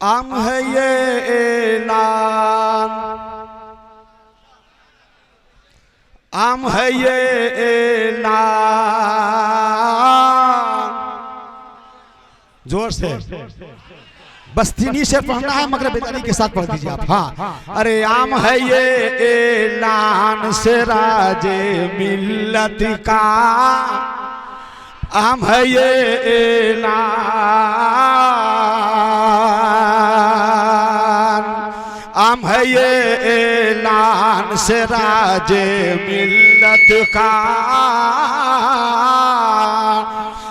आम है ये ऐलान, आम है ये ऐलान। जोर से बस्तीनी से पढ़ना है मगर बेदारी के साथ पढ़ दीजिए आप। हाँ, अरे आम है ये ऐलान से राजे मिल्लत का, आम है ये ऐलान, आम है ये ऐलान से राजे मिल्लत का,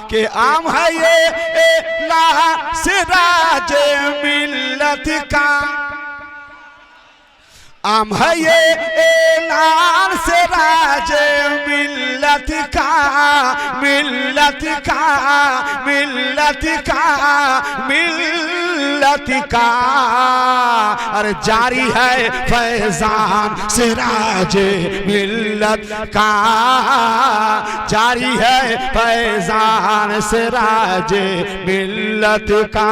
कि आम है ये ऐलान से राजे मिल्लत का, आम है ये ऐलान से राजे मिल्लत का, मिल्लत का, मिल्लत का, मिल्लत का। अरे जारी है फैजान से राजे मिल्लत का, जारी है फैजान से राजे मिल्लत का,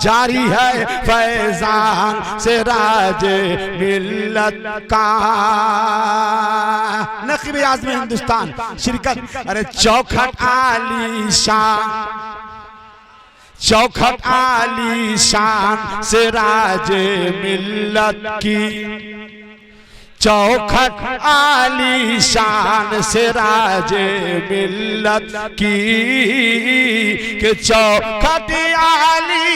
जारी है फैजान से राजे मिल्लत का। नक़ीब आज़म हिंदुस्तान शिरकत। अरे चौखट आलीशान, चौखट आलीशान से राजे मिल्लत की, चौखट आलीशान से राजे मिल्लत की, कि चौखट आली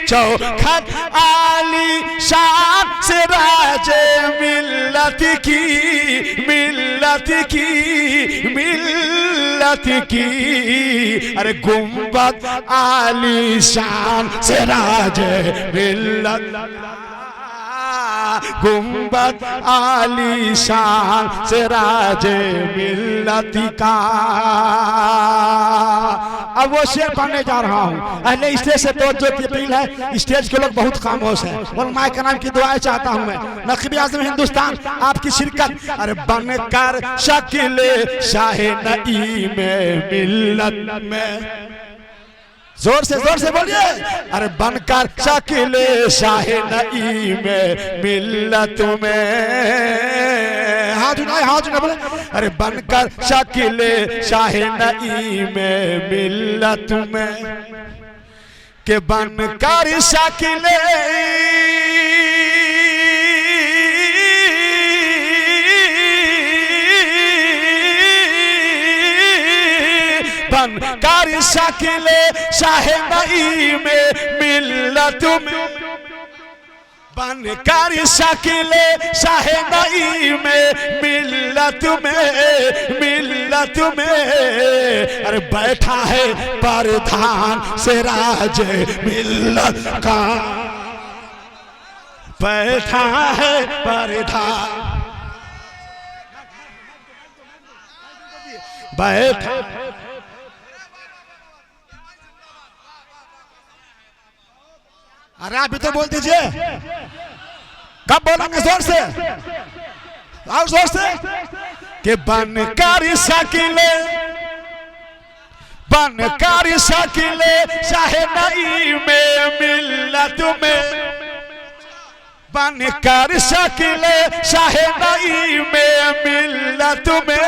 चौखट आलीशान से राजे मिल्लत की, मिल्लत की, मिल्लत की। अरे गुंबद आलीशान से राजे मिल्लत, गुंबद आलीशान से राजे मिल्लत का। अब वो शेर पढ़ने जा रहा हूँ। अहले स्टेज से तवज्जो की अपील है, स्टेज के लोग बहुत खामोश हैं। उलमाए कराम की दुआएं चाहता हूँ मैं। नक़ीब आज़म हिंदुस्तान आपकी शिरकत। अरे बनकर शक्ल शाहे नई में मिल्लत में, जोर से बोलिए। अरे बनकर शक्ल शाहे नई में मिल्लत में, हाथ उठाए बोले। अरे बनकर शक्ल शाहे नई में मिल्लत में, के बनकर शक्ल बनकर शक्ल शाहे नई में मिल्लत में, बनकर शक्ल शाहे नई में मिल्लत में, मिल्लत में। अरे बैठा है परधान से राजे मिल्लत का, बैठा है परधान, बैठा। अरे आप भी तो बोल दीजिए, कब बोलेंगे? जोर से और जोर से। कि बनकर शक्ल, बनकर शक्ल शाहे नई में मिल्लत में, बनकर शक्ल शाहे नई में मिल्लत में,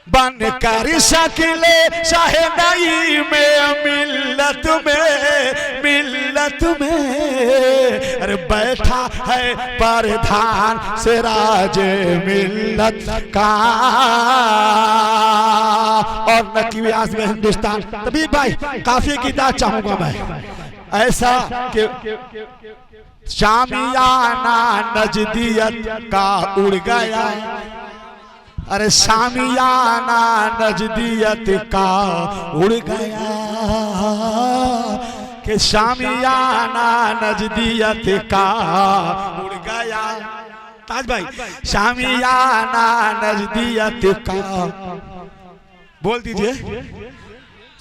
बनकर शक्ल शाहे नई में मिल्लत में, मिल्लत में। अरे बैठा है परधान से राजे मिल्लत का। और नक़ीब आज़म हिंदुस्तान तभी भाई काफी की दाद चाहूंगा मैं, ऐसा कि शामियाना नजदियत का उड़ गया। अरे शामियाना नजदियत का उड़ गया, कि शामियाना नजदियत का उड़ गया। ताज भाई शामियाना नजदियत का बोल दीजिए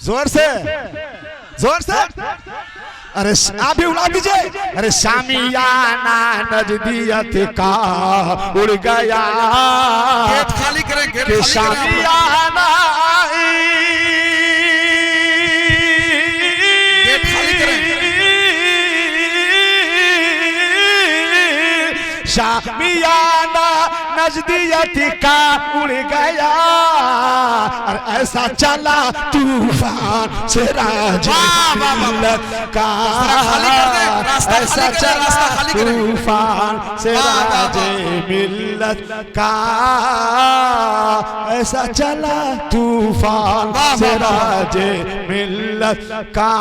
जोर से, जोर से। अरे आप भी उड़ा दीजिए। अरे शामियाना नजदियत का उड़ गया, गेट खाली करें, गेट खाली करें। शामियाना गेट खाली करें। शामियाना नजदियत का उड़ गया, और ऐसा चला तूफान से राजा का, ऐसा चला तूफान से राजे मिल्लत का, ऐसा चला तूफान से राजे मिल्लत का।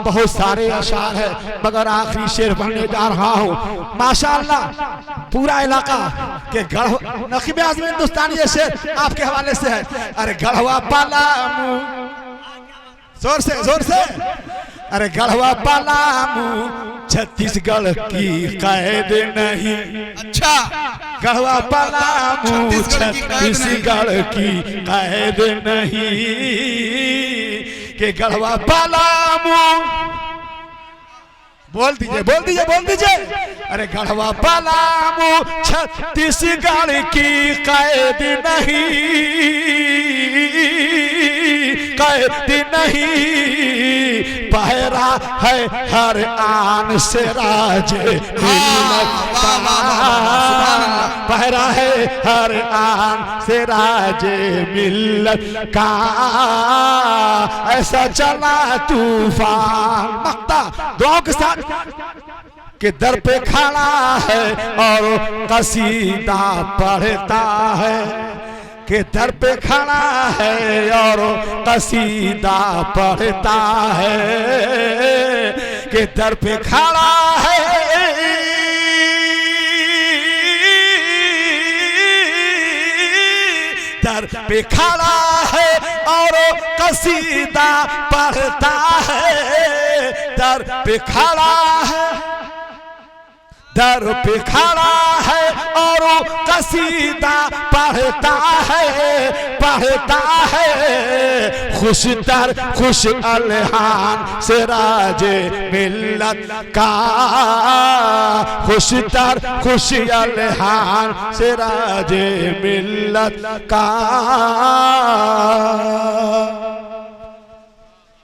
बहुत सारे अशार है मगर आखिरी शेर पढ़ने जा रहा हूँ। माशाअल्लाह पूरा इलाका के नकीब आज़म हिंदुस्तानी ये शेर आपके हवाले से है। अरे गढ़वा पलामू, जोर से जोर से। अरे गढ़वा पलामू छत्तीसगढ़ की कैद नहीं। अच्छा, गढ़वा पलामू छत्तीसगढ़ की कैद नहीं, के गढ़वा पलामू, बोल दीजिए बोल दीजिए बोल दीजिए। अरे गढ़वा पलामू छत्तीसगढ़ की कैद नहीं, कैद नहीं, पहरा है हर आन से राजे मिल्लत का, पहरा है हर आन से राजे मिल्लत का, ऐसा चला तूफान। मक्ता दुआओं के साथ के दर पे खड़ा है और कसीदा पढ़ता है, के दर पे खड़ा है और कसीदा पढ़ता है, के दर पे खड़ा है, दर पे खड़ा है और कसीदा पढ़ता है, दर पे खड़ा है, दर पे खड़ा है और कसीदा पढ़ता है, पढ़ता है, खुश दर खुश अलहान से राजे मिल्लत का, खुश दर खुश अलहान से राजे मिल्लत का।